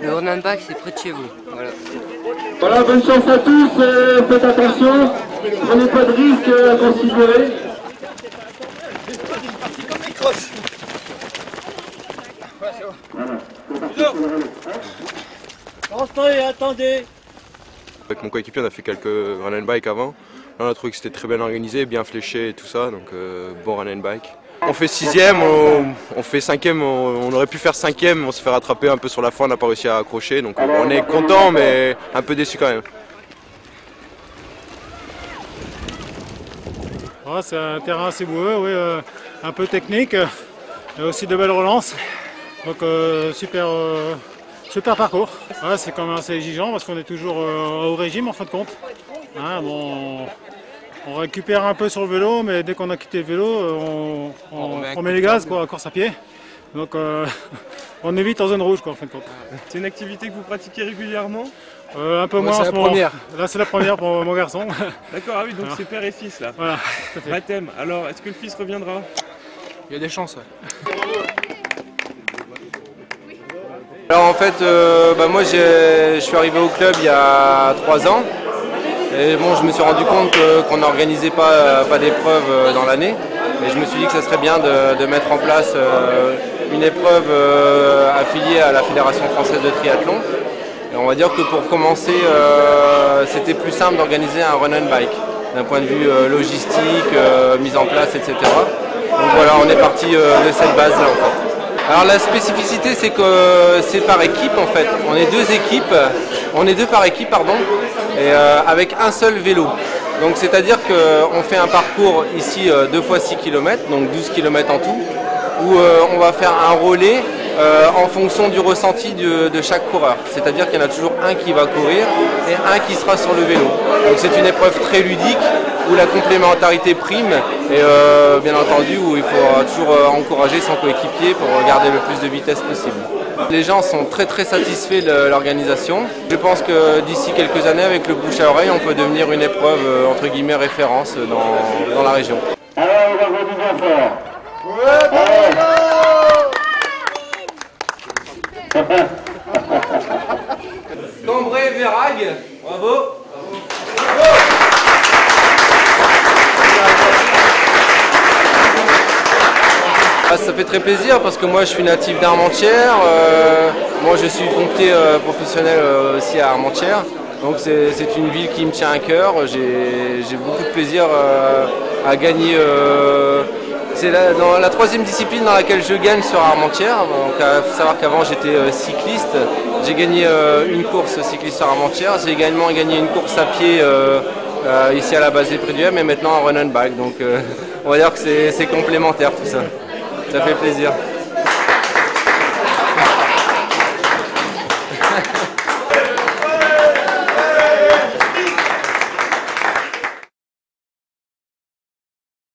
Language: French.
Le run and bike, c'est près de chez vous. Voilà. Voilà, bonne chance à tous, faites attention, prenez pas de risques à considérer. Rentrez, attendez. Avec mon coéquipier, on a fait quelques run and bike avant. Là, on a trouvé que c'était très bien organisé, bien fléché et tout ça, donc bon run and bike. On fait 6ème, on fait 5ème, on aurait pu faire 5ème, on s'est fait rattraper un peu sur la fin, on n'a pas réussi à accrocher, donc on est content mais un peu déçu quand même. Ouais, c'est un terrain assez boueux, oui, un peu technique, et aussi de belles relances, donc super parcours. Ouais, c'est quand même assez exigeant parce qu'on est toujours au régime en fin de compte. Hein, bon, on récupère un peu sur le vélo, mais dès qu'on a quitté le vélo, on met les gaz, quoi, course à pied. Donc on est vite en zone rouge, quoi, en fin de compte. C'est une activité que vous pratiquez régulièrement? Un peu moins en ce moment. Là c'est la première pour mon garçon. D'accord, ah oui, donc c'est père et fils là. Voilà, tout à fait. Baptême. Alors, est-ce que le fils reviendra? Il y a des chances. Ouais. Alors en fait, moi je suis arrivé au club il y a 3 ans. Et bon, je me suis rendu compte qu'on n'organisait pas d'épreuve dans l'année. Et je me suis dit que ça serait bien de mettre en place une épreuve affiliée à la Fédération française de triathlon. Et on va dire que pour commencer, c'était plus simple d'organiser un run and bike, d'un point de vue logistique, mise en place, etc. Donc voilà, on est parti de cette base-là en fait. Alors la spécificité, c'est que c'est par équipe en fait. On est deux par équipe, pardon, et avec un seul vélo. Donc c'est-à-dire qu'on fait un parcours ici 2 fois 6 km, donc 12 km en tout, où on va faire un relais en fonction du ressenti de chaque coureur. C'est-à-dire qu'il y en a toujours un qui va courir et un qui sera sur le vélo. Donc c'est une épreuve très ludique où la complémentarité prime et bien entendu où il faut toujours encourager son coéquipier pour garder le plus de vitesse possible. Les gens sont très satisfaits de l'organisation. Je pense que d'ici quelques années, avec le bouche à oreille, on peut devenir une épreuve entre guillemets référence dans la région. Alors, on va jouer bien fort. Cambrai, Vérague, bravo. Ça fait très plaisir parce que moi je suis natif d'Armentières, moi je suis pompier professionnel aussi à Armentières, donc c'est une ville qui me tient à cœur, j'ai beaucoup de plaisir à gagner. C'est dans la 3e discipline dans laquelle je gagne sur Armentières. Donc, il faut savoir qu'avant j'étais cycliste. J'ai gagné une course cycliste sur Armentières. J'ai également gagné une course à pied ici à la base des Préduem et maintenant un run and bike. Donc on va dire que c'est complémentaire tout ça. Ça fait plaisir.